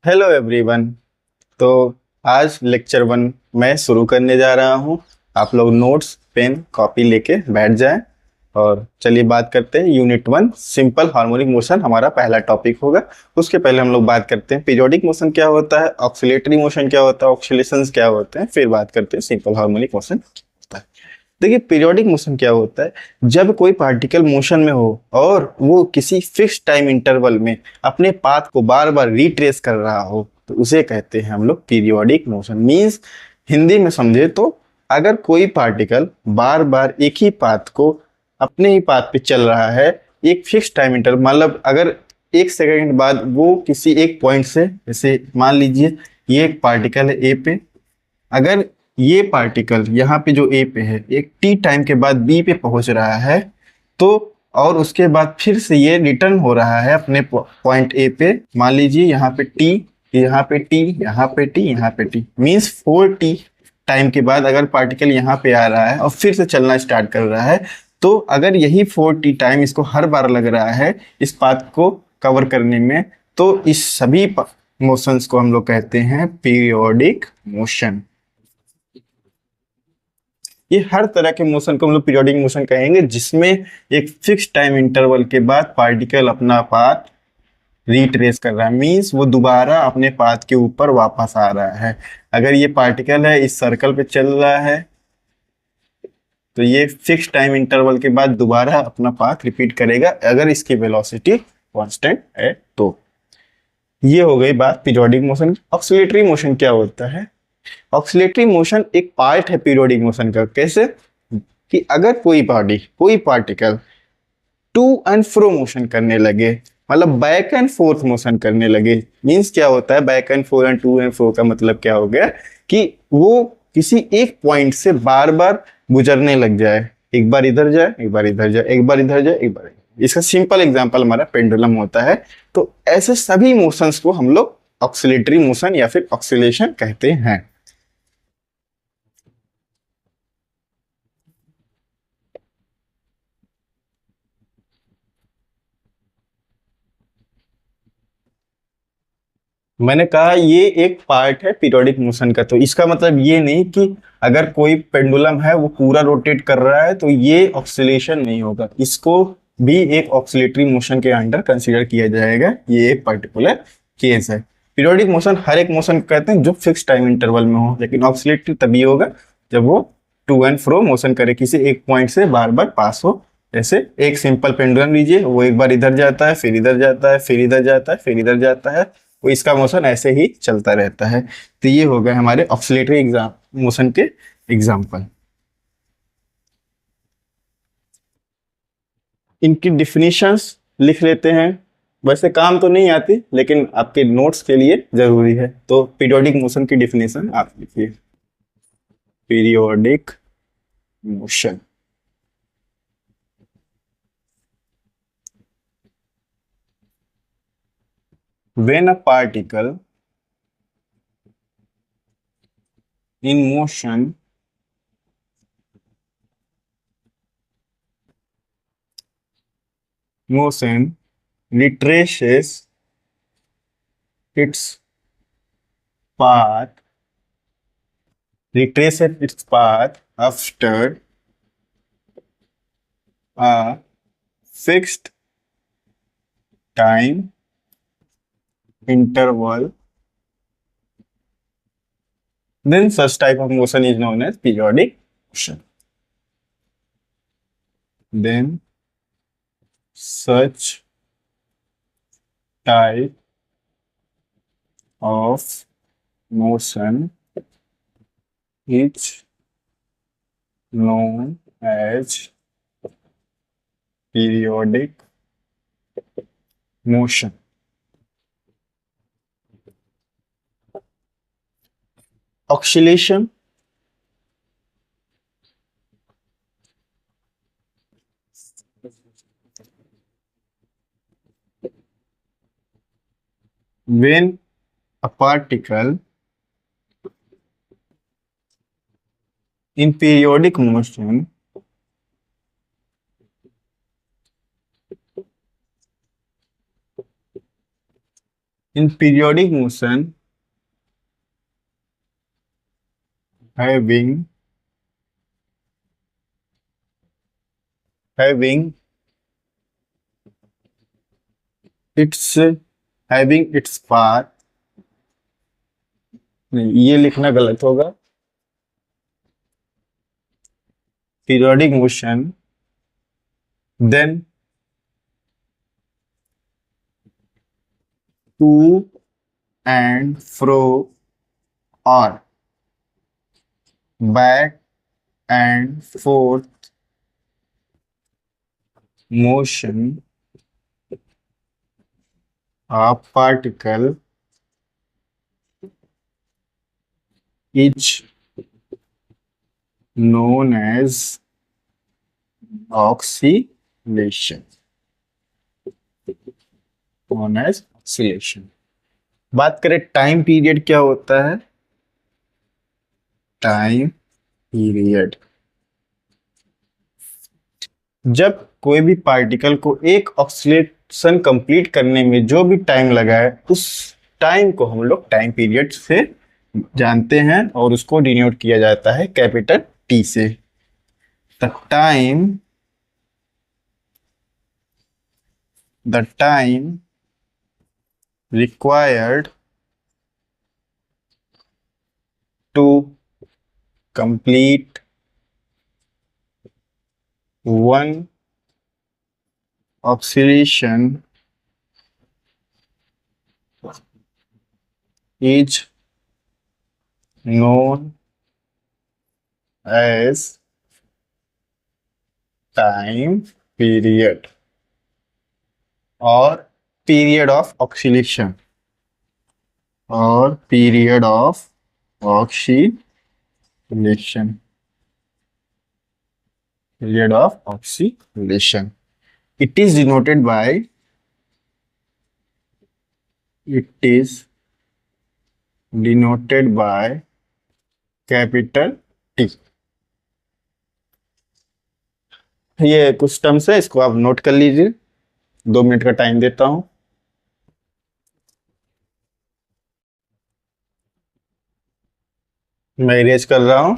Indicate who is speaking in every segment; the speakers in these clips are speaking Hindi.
Speaker 1: Hello everyone. तो आज लेक्चर 1 मैं शुरू करने जा रहा हूँ। आप लोग नोट्स पेन कॉपी लेके बैठ जाएं और चलिए बात करते हैं। यूनिट 1 सिंपल हार्मोनिक मोशन हमारा पहला टॉपिक होगा। उसके पहले हम लोग बात करते हैं पीरियोडिक मोशन क्या होता है, ऑक्सीलेटरी मोशन क्या होता है, ऑक्सीलेशंस क्या होते हैं, फिर बात करते हैं सिंपल हार्मोनिक मोशन क्या होता है। देखिए पीरियोडिक मोशन क्या होता है। जब कोई पार्टिकल मोशन में हो और वो किसी फिक्स टाइम इंटरवल में अपने पाथ को बार बार रिट्रेस कर रहा हो तो उसे कहते हैं हम लोग पीरियोडिक मोशन। मींस हिंदी में समझे तो अगर कोई पार्टिकल बार बार एक ही पाथ को अपने ही पाथ पे चल रहा है एक फिक्स टाइम इंटरवल, मतलब अगर 1 सेकंड बाद वो किसी एक पॉइंट से, जैसे मान लीजिए ये एक पार्टिकल है ए पे, अगर ये पार्टिकल यहाँ पे जो ए पे है एक टी टाइम के बाद बी पे पहुंच रहा है तो और उसके बाद फिर से ये रिटर्न हो रहा है अपने पॉइंट ए पे, मान लीजिए यहाँ पे टी, यहाँ पे टी, यहाँ पे टी, यहाँ पे टी, मीन्स 4 टी टाइम के बाद अगर पार्टिकल यहाँ पे आ रहा है और फिर से चलना स्टार्ट कर रहा है तो अगर यही 4 टी टाइम इसको हर बार लग रहा है इस पाथ को कवर करने में तो इस सभी मोशंस को हम लोग कहते हैं पीरियोडिक मोशन। ये हर तरह के मोशन को हम लोग पीरियोडिक मोशन कहेंगे जिसमें एक फिक्स टाइम इंटरवल के बाद पार्टिकल अपना पाथ रिट्रेस कर रहा है, मीन्स वो दोबारा अपने पाथ के ऊपर वापस आ रहा है। अगर ये पार्टिकल है इस सर्कल पे चल रहा है तो ये फिक्स टाइम इंटरवल के बाद दोबारा अपना पाथ रिपीट करेगा अगर इसकी वेलोसिटी कांस्टेंट है तो। ये हो गई बात पीरियोडिक मोशन की। ऑक्सीलेटरी मोशन क्या होता है? ऑक्सीलेटरी मोशन एक पार्ट है पीरियोडिक मोशन का। कैसे कि अगर कोई particle to and fro motion करने लगे, मतलब बैक एंड फोर्थ मोशन करने लगे, मींस क्या होता है back and forth and to and fro का मतलब क्या हो गया कि वो किसी एक पॉइंट से बार बार गुजरने लग जाए, एक बार इधर जाए, एक बार इधर जाए, एक बार इधर जाए, एक बार इसका सिंपल एग्जांपल हमारा पेंडुलम होता है। तो ऐसे सभी मोशंस को हम लोग ऑक्सीलेटरी मोशन या फिर ऑक्सीलेशन कहते हैं। मैंने कहा ये एक पार्ट है पीरियोडिक मोशन का, तो इसका मतलब ये नहीं कि अगर कोई पेंडुलम है वो पूरा रोटेट कर रहा है तो ये ऑक्सीलेशन नहीं होगा, इसको भी एक ऑक्सीलेटरी मोशन के अंडर कंसीडर किया जाएगा। ये एक पर्टिकुलर केस है। पीरियोडिक मोशन हर एक मोशन को कहते हैं जो फिक्स टाइम इंटरवल में हो, लेकिन ऑक्सीलेटरी तभी होगा जब वो टू एंड फ्रो मोशन करे, किसी एक पॉइंट से बार बार पास हो। जैसे एक सिंपल पेंडुलम लीजिए, वो एक बार इधर जाता है, फिर इधर जाता है, फिर इधर जाता है, फिर इधर जाता है, वो इसका मोशन ऐसे ही चलता रहता है। तो ये हो गए हमारे ऑक्सीलेटरी एग्जाम मोशन के एग्जाम्पल। इनकी डिफिनीशंस लिख लेते हैं। वैसे काम तो नहीं आती लेकिन आपके नोट्स के लिए जरूरी है। तो पीरियोडिक मोशन की डिफिनीशन आप लिखिए। Periodic motion, when a particle in motion retraces its path after a fixed time interval, then such type of motion is known as periodic motion. Then such type of motion is known as periodic motion. Oscillation, when a particle in periodic motion In periodic motion, having having its having its path, नहीं ये लिखना गलत होगा. Periodic motion, then to and fro or back and forth motion of particle is known as oscillation. known as oscillation. बात करें टाइम पीरियड क्या होता है. टाइम पीरियड जब कोई भी पार्टिकल को एक ऑक्सीलेशन कंप्लीट करने में जो भी टाइम लगा है उस टाइम को हम लोग टाइम पीरियड से जानते हैं और उसको डिनोट किया जाता है कैपिटल टी से. The time required to complete one oscillation is known as time period or period of oscillation or period of oscillation. Period of oscillation. It is denoted by capital T. ये कुछ टर्म्स है, इसको आप नोट कर लीजिए. 2 मिनट का टाइम देता हूं. मैं इरेज कर रहा हूं.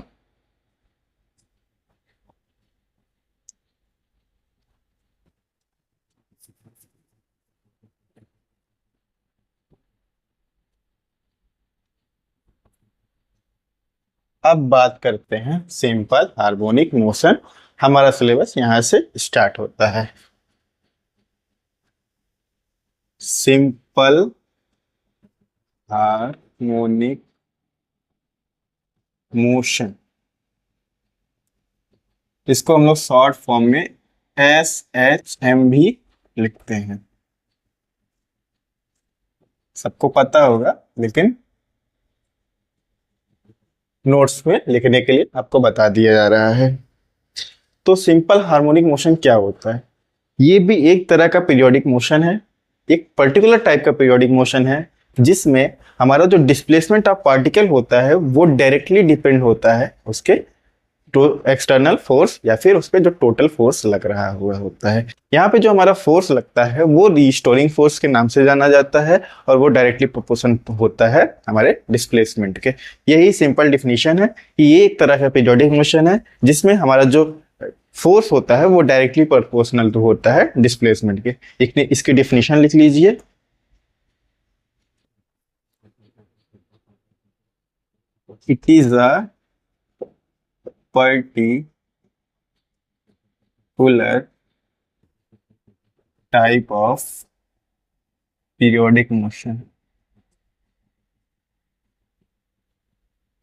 Speaker 1: अब बात करते हैं सिंपल हार्मोनिक मोशन. हमारा सिलेबस यहां से स्टार्ट होता है. सिंपल हार्मोनिक मोशन, इसको हम लोग शॉर्ट फॉर्म में SHM भी लिखते हैं. सबको पता होगा, लेकिन नोट्स में लिखने के लिए आपको बता दिया जा रहा है. तो सिंपल हार्मोनिक मोशन क्या होता है. ये भी एक तरह का पीरियोडिक मोशन है. एक पर्टिकुलर टाइप का पीरियोडिक मोशन है जिसमें हमारा जो डिस्प्लेसमेंट ऑफ पार्टिकल होता है वो डायरेक्टली डिपेंड होता है उसके एक्सटर्नल फोर्स या फिर उस पर जो टोटल फोर्स लग रहा हुआ होता है. यहाँ पे जो हमारा फोर्स लगता है वो रिस्टोरिंग फोर्स के नाम से जाना जाता है और वो डायरेक्टली प्रोपोर्शन होता है हमारे डिस्प्लेसमेंट के. यही सिंपल डिफिनीशन है कि ये एक तरह का पीरियोडिक मोशन है जिसमें हमारा जो फोर्स होता है वो डायरेक्टली प्रोपोर्शनल तो होता है डिस्प्लेसमेंट के. इसकी डिफिनीशन लिख लीजिए. It is a particular type of periodic motion.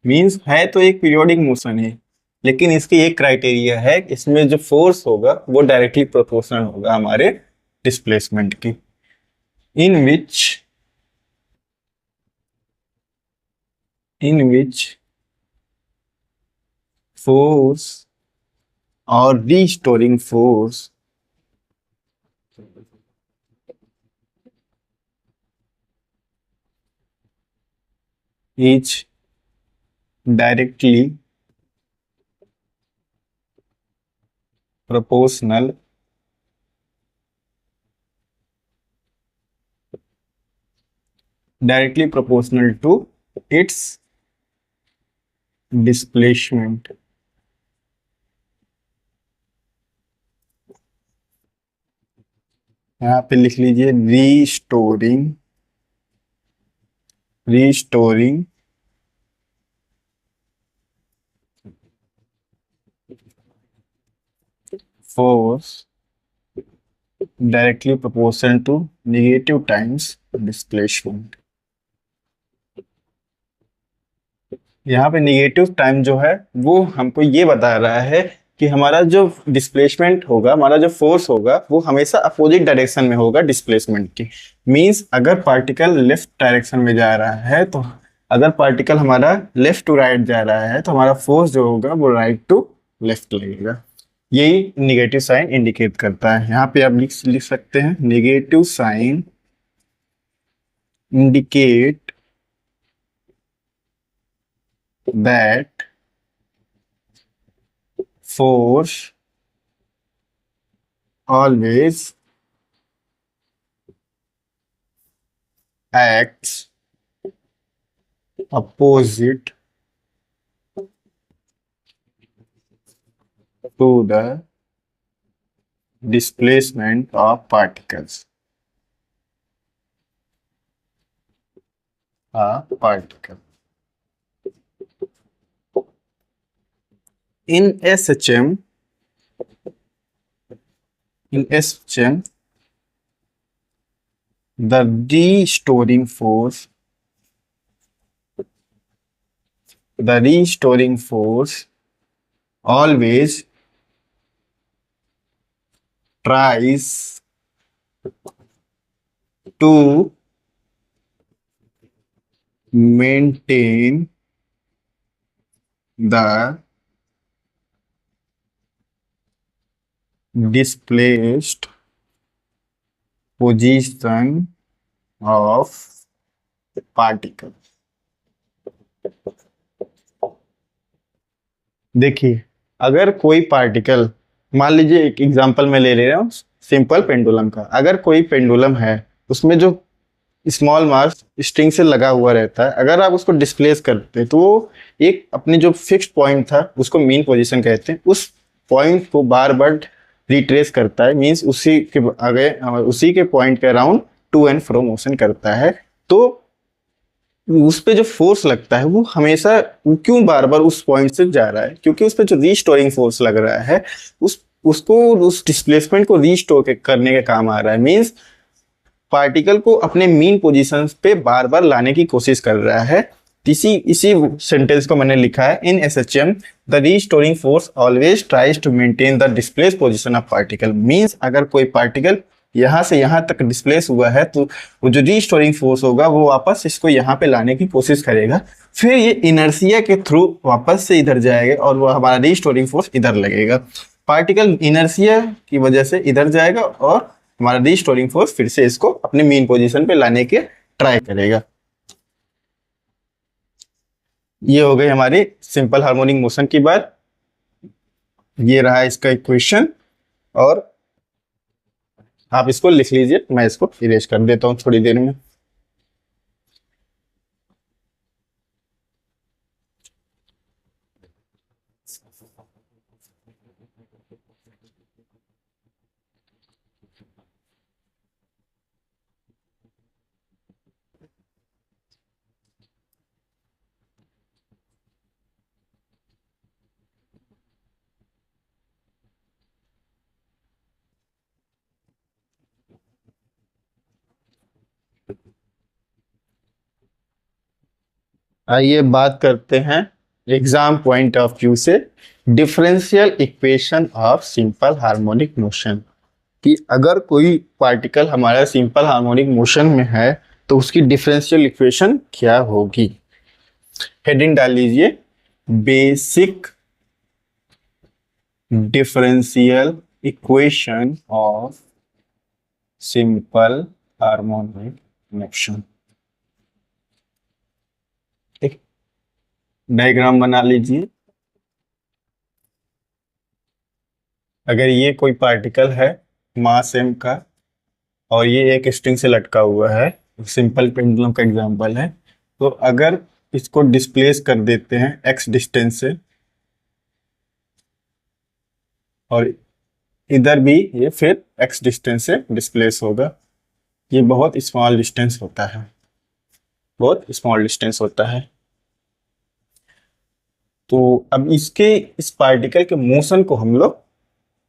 Speaker 1: Means है तो एक पीरियोडिक मोशन है, लेकिन इसकी एक क्राइटेरिया है, इसमें जो फोर्स होगा वो डायरेक्टली प्रोपोर्शनल होगा हमारे डिस्प्लेसमेंट की. इन विच फोर्स और restoring force is directly proportional directly proportional to its displacement. यहाँ पे लिख लीजिए restoring force directly proportional to negative times displacement. यहाँ पे नेगेटिव टाइम जो है वो हमको ये बता रहा है कि हमारा जो डिस्प्लेसमेंट होगा, हमारा जो फोर्स होगा वो हमेशा अपोजिट डायरेक्शन में होगा डिस्प्लेसमेंट की। मींस अगर पार्टिकल लेफ्ट डायरेक्शन में जा रहा है तो अगर पार्टिकल हमारा लेफ्ट टू राइट जा रहा है तो हमारा फोर्स जो होगा वो राइट टू लेफ्ट लगेगा। यही नेगेटिव साइन इंडिकेट करता है। यहाँ पे आप लिख सकते हैं negative sign indicate that force always acts opposite to the displacement of particles. A particle. In SHM, the restoring force always tries to maintain the displaced position of particle। देखिए, अगर कोई पार्टिकल, मान लीजिए एक एग्जांपल मैं ले रहा हूँ सिंपल पेंडुलम का। अगर कोई पेंडुलम है उसमें जो स्मॉल मास स्ट्रिंग से लगा हुआ रहता है, अगर आप उसको डिस्प्लेस करते हैं तो वो एक अपने जो फिक्स्ड पॉइंट था उसको मीन पोजीशन कहते हैं, उस पॉइंट को बार बार रिट्रेस करता है। मींस उसी के आगे उसी के पॉइंट के around two and fro motion करता है। तो उस पे जो फोर्स लगता है वो हमेशा क्यों बार बार उस पॉइंट से जा रहा है, क्योंकि उस पे जो रीस्टोरिंग फोर्स लग रहा है उसको उस डिस्प्लेसमेंट को रीस्टोर करने के काम आ रहा है। मींस पार्टिकल को अपने मीन पोजीशन पे बार बार लाने की कोशिश कर रहा है। इसी सेंटेंस को मैंने लिखा है in SHM the restoring force always tries to maintain the displace position of particle. Means अगर कोई पार्टिकल यहाँ से यहाँ तक डिस्प्लेस हुआ है तो वो जो रीस्टोरिंग फोर्स होगा वो वापस इसको यहाँ पे लाने की कोशिश करेगा, फिर ये इनर्शिया के थ्रू वापस से इधर जाएगा और वो हमारा रीस्टोरिंग फोर्स इधर लगेगा। पार्टिकल इनर्शिया की वजह से इधर जाएगा और हमारा रीस्टोरिंग फोर्स फिर से इसको अपने मीन पोजीशन पे लाने के ट्राई करेगा। ये हो गई हमारी सिंपल हार्मोनिक मोशन की बात। ये रहा इसका इक्वेशन और आप इसको लिख लीजिए, मैं इसको इरेज कर देता हूं थोड़ी देर में। आइए बात करते हैं एग्जाम पॉइंट ऑफ व्यू से differential equation of simple harmonic motion, कि अगर कोई पार्टिकल हमारा सिंपल हार्मोनिक मोशन में है तो उसकी डिफरेंशियल इक्वेशन क्या होगी। हेडिंग डाल लीजिए basic differential equation of simple harmonic motion. एक डायग्राम बना लीजिए। अगर ये कोई पार्टिकल है मास m का और ये एक स्ट्रिंग से लटका हुआ है, सिंपल पेंडुलम का एग्जांपल है। तो अगर इसको डिस्प्लेस कर देते हैं x डिस्टेंस से, और इधर भी ये फिर x डिस्टेंस से डिस्प्लेस होगा, ये बहुत स्मॉल डिस्टेंस होता है, बहुत स्मॉल डिस्टेंस होता है। तो अब इसके इस पार्टिकल के मोशन को हम लोग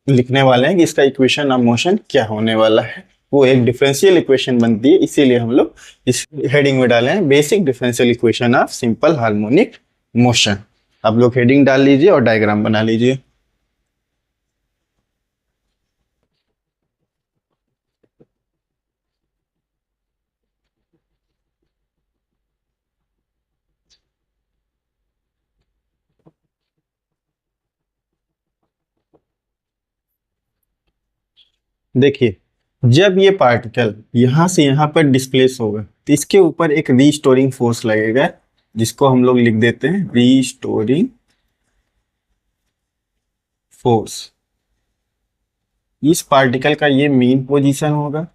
Speaker 1: लिखने वाले हैं कि इसका इक्वेशन ऑफ मोशन क्या होने वाला है। वो एक डिफरेंशियल इक्वेशन बनती है, इसीलिए हम लोग इस हेडिंग में डाले हैं basic differential equation of simple harmonic motion. आप लोग हेडिंग डाल लीजिए और डायग्राम बना लीजिए। देखिए, जब ये पार्टिकल यहां से यहां पर डिस्प्लेस होगा तो इसके ऊपर एक रीस्टोरिंग फोर्स लगेगा, जिसको हम लोग लिख देते हैं रीस्टोरिंग फोर्स। इस पार्टिकल का ये मीन पोजीशन होगा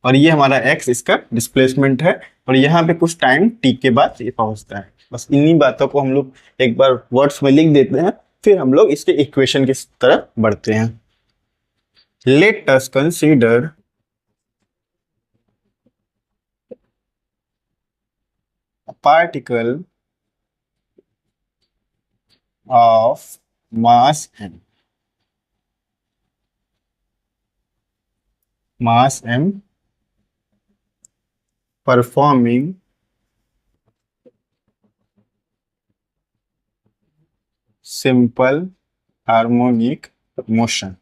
Speaker 1: और ये हमारा x इसका डिस्प्लेसमेंट है, और यहाँ पे कुछ टाइम t के बाद ये पहुंचता है। बस इन्हीं बातों को हम लोग एक बार वर्ड्स में लिख देते हैं, फिर हम लोग इसके इक्वेशन की तरफ बढ़ते हैं। Let us consider a particle of mass m performing simple harmonic motion।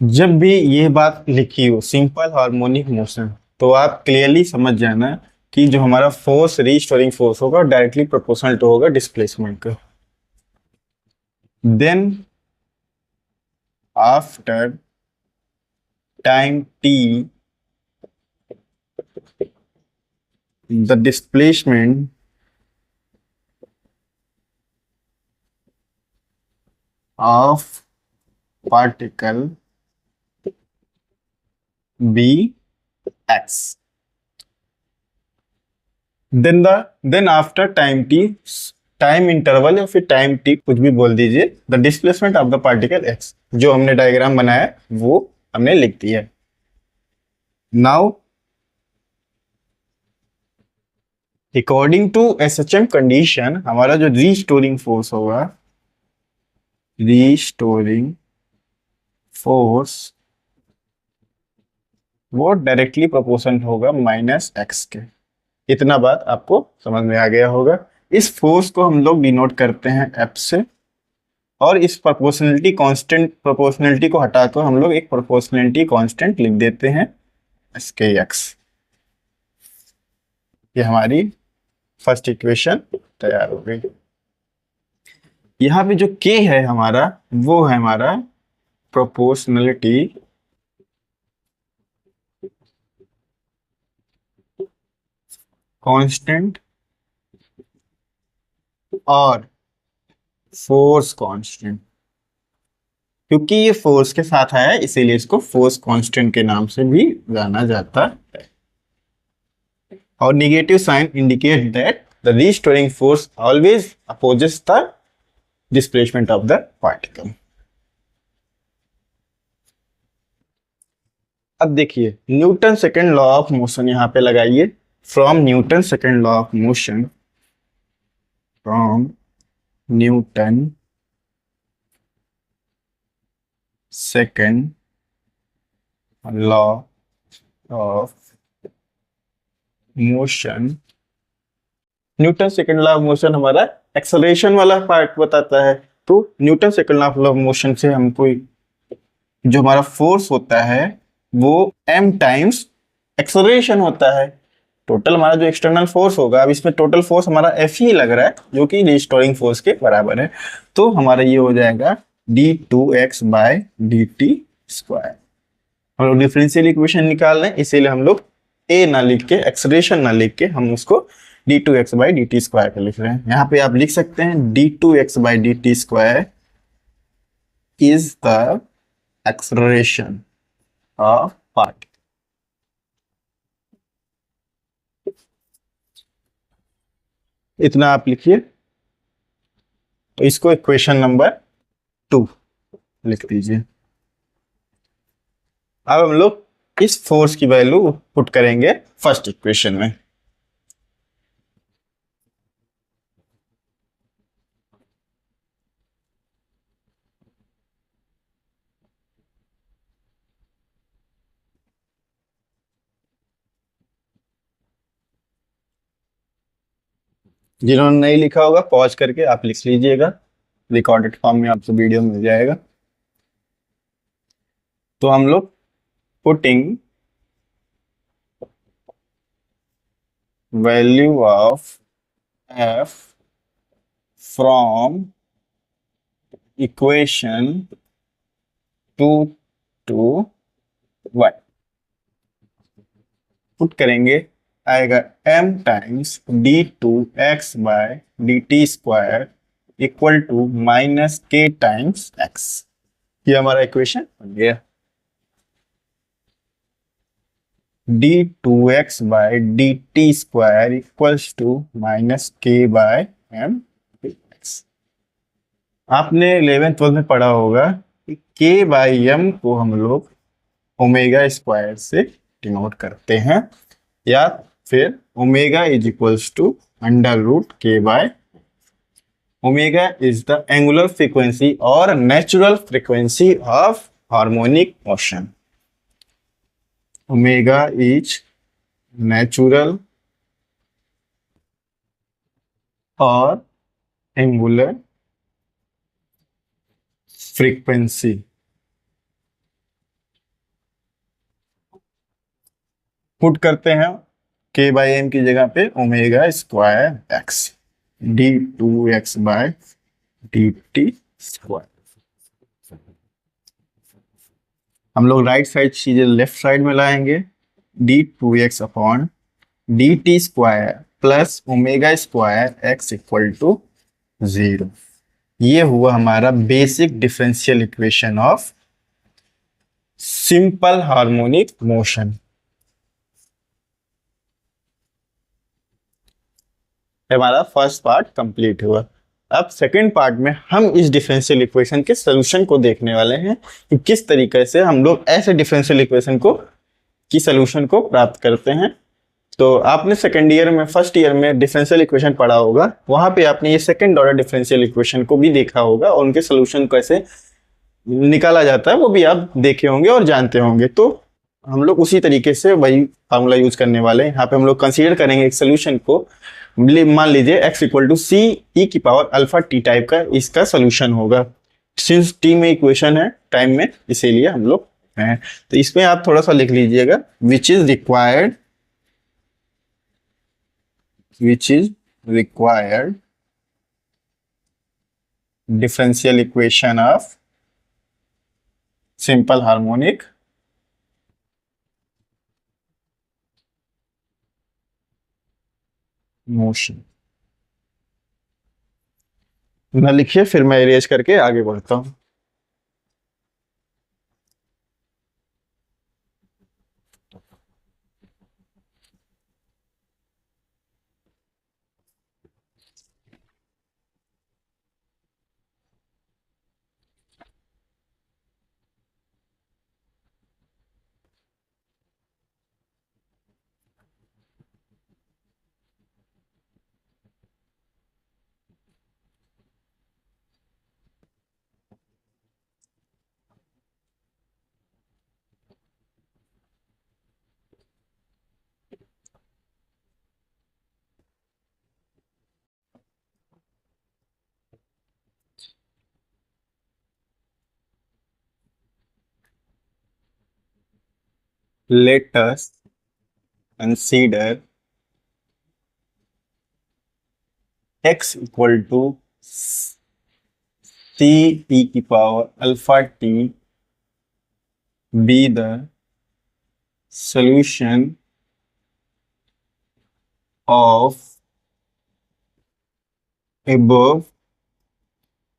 Speaker 1: जब भी ये बात लिखी हो सिंपल हार्मोनिक मोशन, तो आप क्लियरली समझ जाना कि जो हमारा फोर्स रीस्टोरिंग फोर्स होगा डायरेक्टली प्रोपोर्शनल टू होगा डिस्प्लेसमेंट का। Then after time t the displacement of particle bx, then after time t, time interval या फिर टाइम t कुछ भी बोल दीजिए, the displacement of the particle x, जो हमने डायग्राम बनाया वो हमने लिख दिया। Now according to SHM condition, हमारा जो रीस्टोरिंग फोर्स होगा, रीस्टोरिंग फोर्स वो डायरेक्टली प्रोपोर्शनल होगा -x के। इतना बात आपको समझ में आ गया होगा। इस फोर्स को हम लोग डिनोट करते हैं F से, और इस प्रोपोर्शनलिटी को हटाकर हम लोग एक प्रोपोर्शनलिटी कांस्टेंट लिख देते हैं SKX। ये हमारी फर्स्ट इक्वेशन तैयार हो गई। यहाँ पे जो K है हमारा, वो है हमारा प्रोपोर्शनलिटी कांस्टेंट और फोर्स कांस्टेंट। क्योंकि ये फोर्स के साथ आया है इसीलिए इसको फोर्स कांस्टेंट के नाम से भी जाना जाता है। और negative sign indicate that the restoring force always opposes the displacement of the particle. अब देखिए, Newton second law of motion यहां पे लगाइए। From Newton second law of motion, from Newton second law of motion, Newton second law of motion हमारा एक्सेलरेशन वाला पार्ट बताता है। तो Newton second law of motion से हमको जो हमारा फोर्स होता है वो m टाइम्स एक्सेलरेशन होता है। टोटल हमारा जो एक्सटर्नल फोर्स होगा, अब इसमें टोटल फोर्स हमारा F ही लग रहा है जो कि रिस्टोरिंग फोर्स के बराबर है। तो हमारा ये हो जाएगा d2x/dt²। हम लोग डिफरेंशियल इक्वेशन निकाल रहे हैं, इसीलिए हम लोग a ना लिख के, एक्सेलरेशन ना लिख के, हम उसको d2x/dt² पे लिख रहे हैं। यहाँ पे आप लिख सकते हैं d2x/dt² is the acceleration. Of part. इतना आप लिखिए, तो इसको इक्वेशन नंबर 2 लिख दीजिए। अब हम लोग इस फोर्स की वैल्यू पुट करेंगे फर्स्ट इक्वेशन में। जिन्होंने नहीं लिखा होगा पॉज करके आप लिख लीजिएगा, रिकॉर्डेड फॉर्म में आपको वीडियो मिल जाएगा। तो हम लोग putting value of F from equation 2 to 1 put करेंगे, आएगा m times d2x/dt² equal to -k times x। ये हमारा इक्वेशन बन गया। d2x/dt² equals to -k/m। आपने 11th में पढ़ा होगा कि k/m को हम लोग ओमेगा स्क्वायर से डिनोट करते हैं, या फिर omega is equals to √k/। Omega is the angular frequency और natural frequency of harmonic motion. Omega is natural और एंगुलर फ्रीक्वेंसी। पुट करते हैं k/m की जगह पे ओमेगा स्क्वायर एक्स d2x/dt²। हम लोग राइट साइड चीजें लेफ्ट साइड में लाएंगे, d2x/dt² plus omega square x equal to 0। ये हुआ हमारा basic differential equation of simple harmonic motion. हमारा फर्स्ट पार्ट कंप्लीट हुआ। अब सेकंड पार्ट में हम इस डिफरेंशियल इक्वेशन के सॉल्यूशन को देखने वाले हैं कि किस तरीके से हम लोग ऐसे डिफरेंशियल इक्वेशन को की सॉल्यूशन को प्राप्त करते हैं। तो आपने सेकंड ईयर में फर्स्ट ईयर में डिफरेंशियल इक्वेशन पढ़ा होगा, वहां पे आपने ये सेकंड ऑर्डर डिफरेंशियल इक्वेशन को भी देखा होगा और उनके सॉल्यूशन कैसे निकाला जाता है वो भी आप देखे होंगे और जानते होंगे। तो हम लोग उसी तरीके से वही फार्मूला यूज करने वाले हैं। यहाँ पे हम लोग कंसीडर करेंगे एक सोल्यूशन को, मान लीजिए x इक्वल टू सी ई की पावर अल्फा टी टाइप का इसका सोल्यूशन होगा। सिंस टी में इक्वेशन है टाइम में, इसीलिए हम लोग हैं। तो इसमें आप थोड़ा सा लिख लीजिएगा, which is required differential equation of simple harmonic motion. ना लिखिए, फिर मैं इरेज करके आगे बढ़ता हूं। Let us consider x equal to c e की power alpha t be the solution of above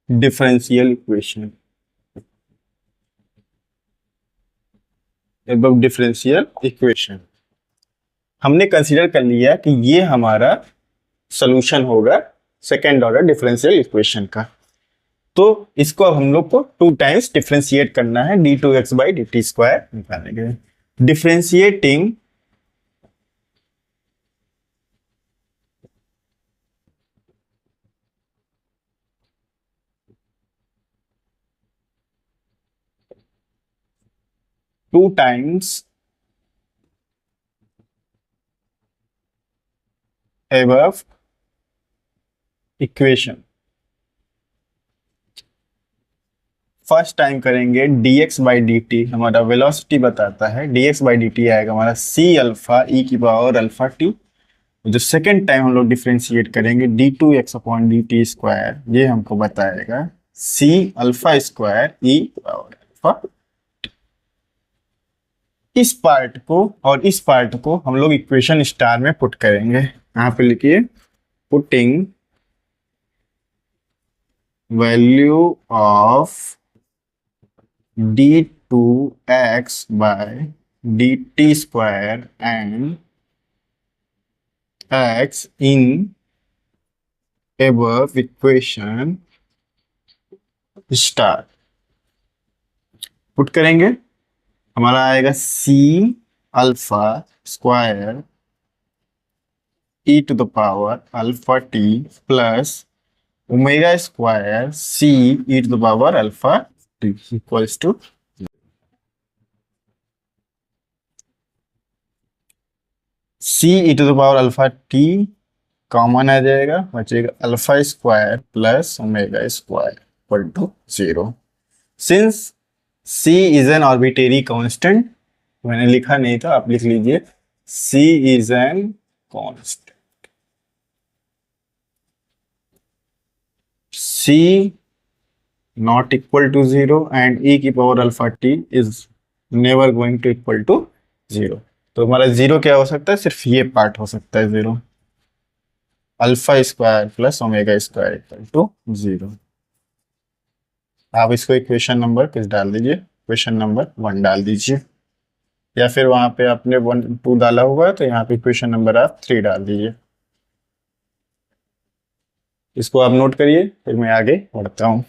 Speaker 1: differential equation। Above differential equation. हमने कंसीडर कर लिया कि ये हमारा सॉल्यूशन होगा सेकेंड ऑर्डर डिफरेंशियल इक्वेशन का। तो इसको अब हम लोग को 2 टाइम्स डिफरेंशिएट करना है, d2x by D T square निकालने के लिए। Differentiating 2 times above equation. First time करेंगे dx बाई डी टी, हमारा वेलोसिटी बताता है, dx बाई डी टी आएगा हमारा c अल्फा e की पावर अल्फा टी। जो सेकेंड टाइम हम लोग डिफ्रेंशिएट करेंगे d2x upon D T square, ये हमको बताएगा c alpha square e power alpha. इस पार्ट को और इस पार्ट को हम लोग इक्वेशन स्टार में पुट करेंगे। यहाँ पे लिखिए putting value of d2x by dt square and x in above equation star put करेंगे। हमारा आएगा c alpha square e to the power alpha t plus omega square c e to the power alpha t equals to c e to the power alpha t common आ जाएगा, बचेगा alpha square plus omega square equal to 0। Since c is an arbitrary constant, मैंने लिखा नहीं था, आप लिख लीजिए c is N constant. c not equal to 0 and e की power alpha t is never going to equal to 0। तो हमारा 0 क्या हो सकता है, सिर्फ ये पार्ट हो सकता है 0, alpha square plus omega square equal to 0। आप इसको इक्वेशन नंबर किस डाल दीजिए, इक्वेशन नंबर 1 डाल दीजिए, या फिर वहां पे आपने 1 2 डाला हुआ है तो यहाँ पे इक्वेशन नंबर आप 3 डाल दीजिए। इसको आप नोट करिए, फिर मैं आगे बढ़ता हूँ।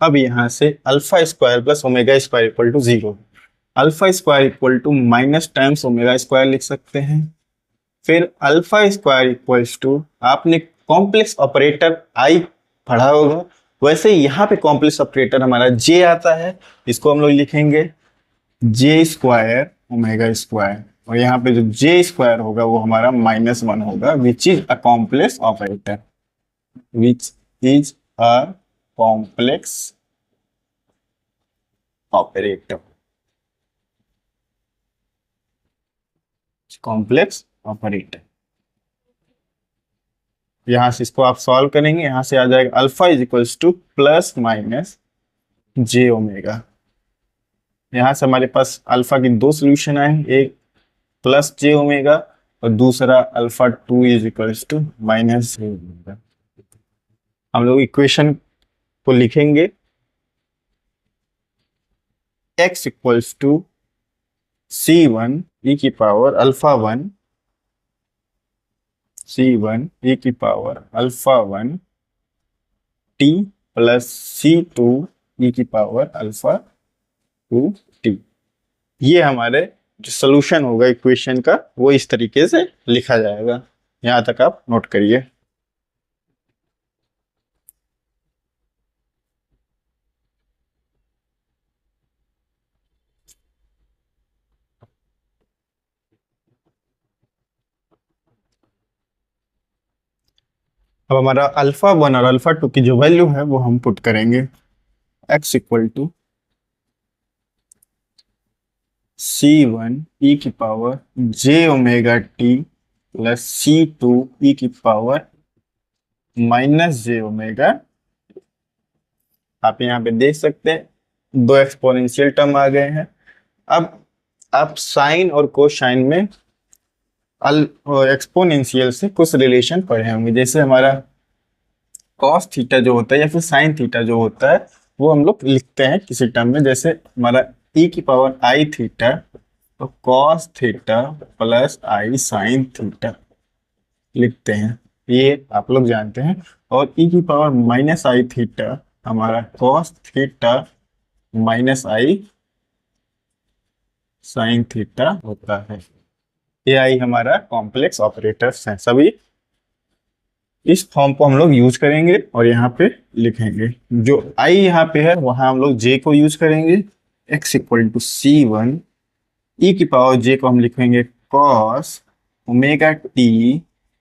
Speaker 1: अब यहां से alpha square plus omega square equal to 0, alpha square equal to minus times omega square लिख सकते हैं। फिर अल्फा स्क्वायर इक्वल्स टू, आपने कॉम्प्लेक्स ऑपरेटर आई पढ़ा होगा, वैसे यहाँ पे कॉम्प्लेक्स ऑपरेटर हमारा जे आता है, इसको हम लोग लिखेंगे जे स्क्वायर ओमेगा स्क्वायर, और यहाँ पे जो जे स्क्वायर होगा वो हमारा -1 होगा, which is a complex operator, which is a complex operator, complex operator. यहां से इसको आप सॉल्व करेंगे, यहां से आ जाएगा alpha is equals two plus minus j omega. यहां से हमारे पास अल्फा की 2 सोल्यूशन आए, एक प्लस जे ओमेगा और दूसरा alpha 2 is equals to minus j omega. हम लोग इक्वेशन को लिखेंगे x equals to c1 e की पावर अल्फा 1, c1 e की power alpha 1 t plus c2 e की पावर अल्फा 2 t। ये हमारे जो सोल्यूशन होगा इक्वेशन का वो इस तरीके से लिखा जाएगा, यहां तक आप नोट करिए। अब हमारा अल्फा 1 और अल्फा 2 की जो वैल्यू है वो हम पुट करेंगे, x equal to C1 e की power j omega t plus C2 e की पावर माइनस j ओमेगा। आप यहाँ पे देख सकते हैं दो एक्सपोनेंशियल टर्म आ गए हैं। अब आप साइन और कोसाइन में एक्सपोनेंशियल से कुछ रिलेशन पढ़े होंगे, जैसे हमारा कॉस थीटा जो होता है या फिर साइन थीटा जो होता है वो हम लोग लिखते हैं किसी टर्म में, जैसे हमारा e की पावर आई थीटा तो कॉस थीटा प्लस आई साइन थीटा लिखते हैं, ये आप लोग जानते हैं। और e की पावर माइनस आई थीटा हमारा कॉस थीटा माइनस आई साइन थीटा होता है। ये आई हमारा कॉम्प्लेक्स ऑपरेटर्स हैं सभी। इस फॉर्म को हम लोग यूज करेंगे और यहाँ पे लिखेंगे। जो आई यहाँ पे है वहां हम लोग जे को यूज करेंगे। x equal to C one E की पावर जे को हम लिखेंगे cos omega t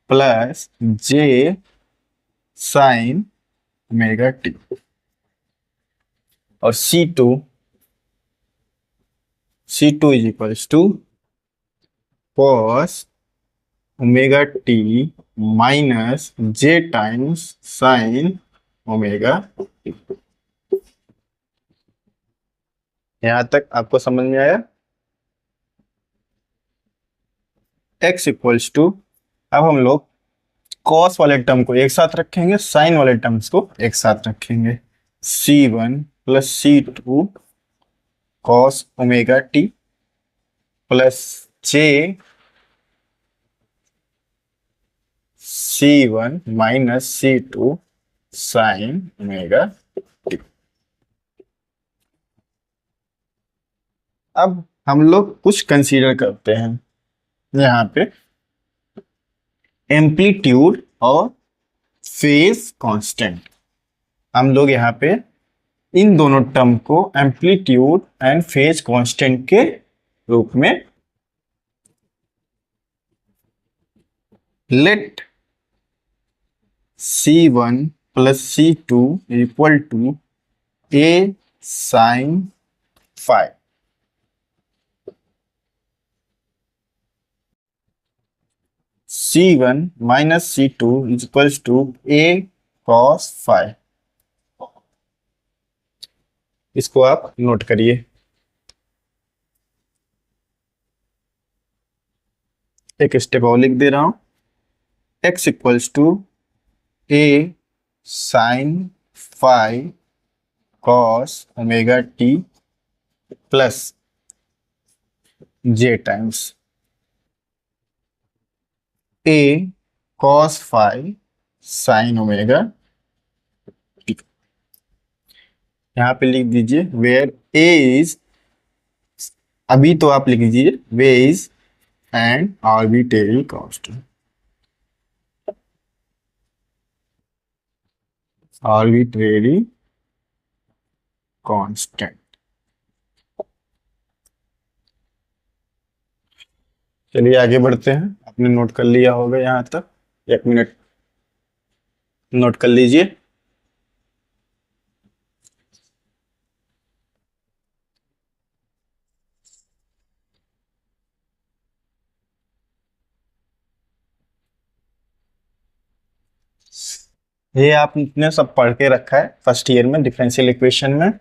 Speaker 1: plus J sine omega t. और C two is equals to cos omega t minus J times sine omega. यहां तक आपको समझ में आया? x इक्वल्स टू, अब हम लोग कॉस वाले टर्म को एक साथ रखेंगे, साइन वाले टर्म्स को एक साथ रखेंगे। C1 plus C2 cos omega t plus J C1 minus C2 sine omega t. अब हम लोग कुछ कंसीडर करते हैं यहाँ पे एम्पलीट्यूड और फेज कांस्टेंट। हम लोग यहाँ पे इन दोनों टर्म को एम्पलीट्यूड एंड फेज कांस्टेंट के रूप में let C1 plus C2 equal to a sine five. C1 minus C2 equals to a cos five. इसको आप नोट करिए। एक स्टेप और लिख दे रहा हूं। x equals to a sine five cos omega t plus j times a cos five sine omega t. यहां पे लिख दीजिए वेयर a इज, अभी तो आप लिख दीजिए way is and arbitrary constant. Arbitrary constant. चलिए आगे बढ़ते हैं। आपने नोट कर लिया होगा यहां तक, एक मिनट नोट कर लीजिए। ये आपने सब पढ़ के रखा है फर्स्ट ईयर में डिफरेंशियल इक्वेशन में,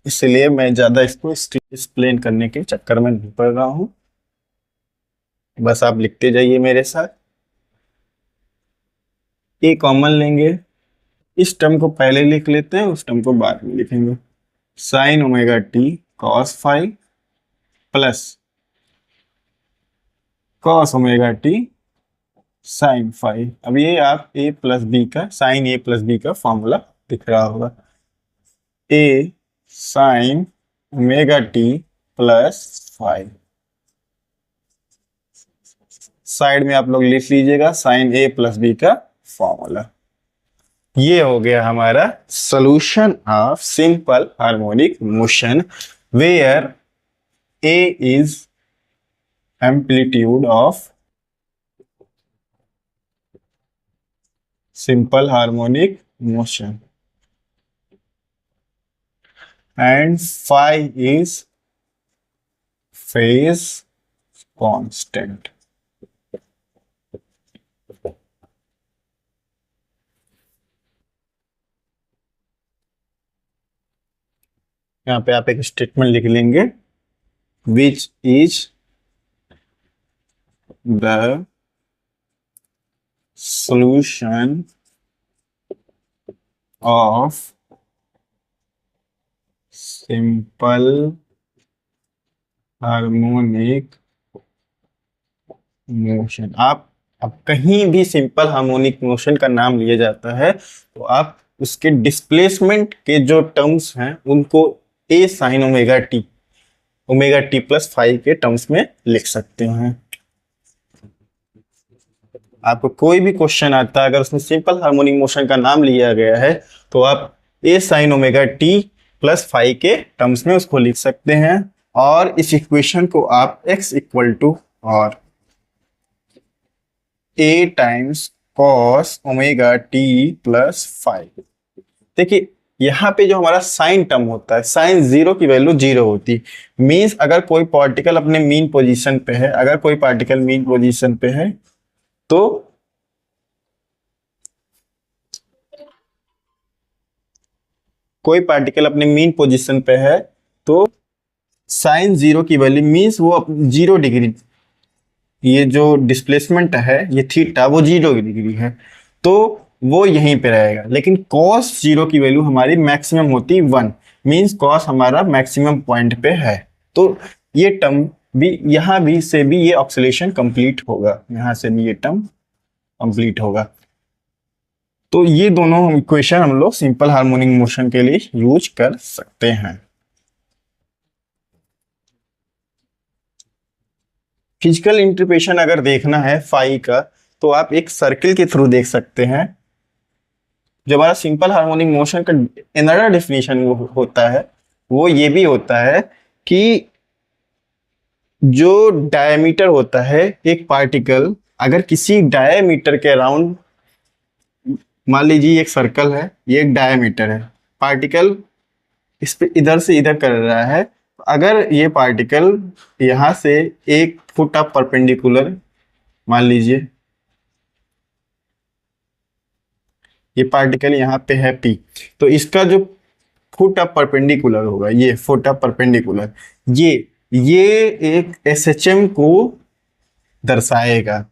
Speaker 1: इसलिए मैं ज्यादा इसको एक्सप्लेन करने के चक्कर में नहीं पड़ रहा हूं। बस आप लिखते जाइए मेरे साथ। ए कॉमन लेंगे, इस टर्म को पहले लिख लेते हैं, उस टर्म को बाद में लिखेंगे। Sine omega t cos five plus cos omega t sine five. अब ये आप ए प्लस बी का साइन ए प्लस बी का फॉर्मूला दिख रहा होगा। A sine omega t plus five, side में आप लोग लिख लीजिएगा साइन ए प्लस बी का फॉर्मूला। ये हो गया हमारा solution of simple harmonic motion where A is amplitude of simple harmonic motion and phi is phase constant. यहाँ पे आप एक स्टेटमेंट लिख लेंगे, which is the solution of simple harmonic motion. आप अब कहीं भी सिंपल हार्मोनिक मोशन का नाम लिया जाता है तो आप उसके डिस्प्लेसमेंट के जो टर्म्स हैं उनको A sine omega t plus five के टर्म्स में लिख सकते हैं। आपको कोई भी क्वेश्चन आता है अगर उसमें सिंपल हार्मोनिक मोशन का नाम लिया गया है तो आप A sine omega t plus five के टर्म्स में उसको लिख सकते हैं, और इस इक्वेशन को आप x इक्वल टू और A times cos omega t plus five. देखिए यहाँ पे जो हमारा साइन टर्म होता है, साइन जीरो की वैल्यू जीरो होती है। मीन्स अगर कोई पार्टिकल अपने मीन पोजीशन पे है, अगर कोई पार्टिकल मीन पोजीशन पे है तो कोई पार्टिकल अपने मीन पोजीशन पे है तो साइन जीरो की वैल्यू मीन्स वो 0 डिग्री, ये जो डिस्प्लेसमेंट है ये थीटा वो 0 डिग्री है तो वो यहीं पे रहेगा। लेकिन कॉस जीरो की वैल्यू हमारी मैक्सिमम होती 1, मीन्स कॉस हमारा मैक्सिमम पॉइंट पे है। तो ये टर्म भी यहाँ भी से भी ये ऑक्सीलेशन कंप्लीट होगा, यहाँ से भी ये टर्म कंप्लीट होगा। तो ये दोनों इक्वेशन हम लोग सिंपल हार्मोनिक मोशन के लिए यूज कर सकते हैं। फिजिकल इंटरप्रिटेशन अगर देखना है फाई का तो आप एक सर्किल के थ्रू देख सकते हैं। जो हमारा सिंपल हार्मोनिक मोशन का अनदर डेफिनेशन होता है वो ये भी होता है कि जो डायमीटर होता है एक पार्टिकल, अगर किसी डायमीटर के अराउंड, मान लीजिए एक सर्कल है, ये एक डायमीटर है, पार्टिकल इस पे इधर से इधर कर रहा है, अगर ये पार्टिकल यहां से 1 फुट ऑफ परपेंडिकुलर, मान लीजिए ये पार्टिकल यहाँ पे है P, तो इसका जो फुट ऑफ परपेंडिकुलर होगा, ये फुट ऑफ परपेंडिकुलर, ये एक SHM को दर्शाएगा।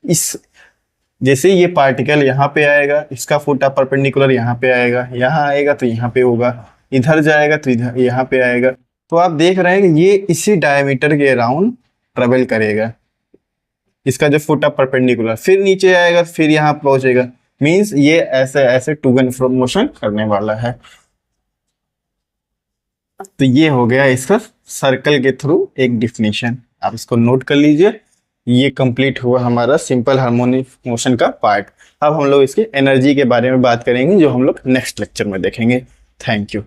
Speaker 1: इस जैसे ये पार्टिकल यहाँ पे आएगा, इसका फुट ऑफ परपेंडिकुलर यहाँ पे आएगा, यहाँ आएगा तो यहाँ पे होगा, इधर जाएगा तो इधर यहाँ पे आएगा। तो आप देख रहे हैं कि ये इसी डायमीटर के अराउंड ट्रेवल करेगा, इसका जो फुट ऑफ परपेंडिकुलर, फिर नीचे आएगा फिर यहाँ पहुंचेगा। मीन्स ये ऐसे ऐसे टू एंड फ्रो मोशन करने वाला है। तो ये हो गया इसका सर्कल के थ्रू एक डिफिनेशन, आप इसको नोट कर लीजिए। ये कंप्लीट हुआ हमारा सिंपल हार्मोनिक मोशन का पार्ट। अब हम लोग इसकी एनर्जी के बारे में बात करेंगे जो हम लोग नेक्स्ट लेक्चर में देखेंगे। Thank you.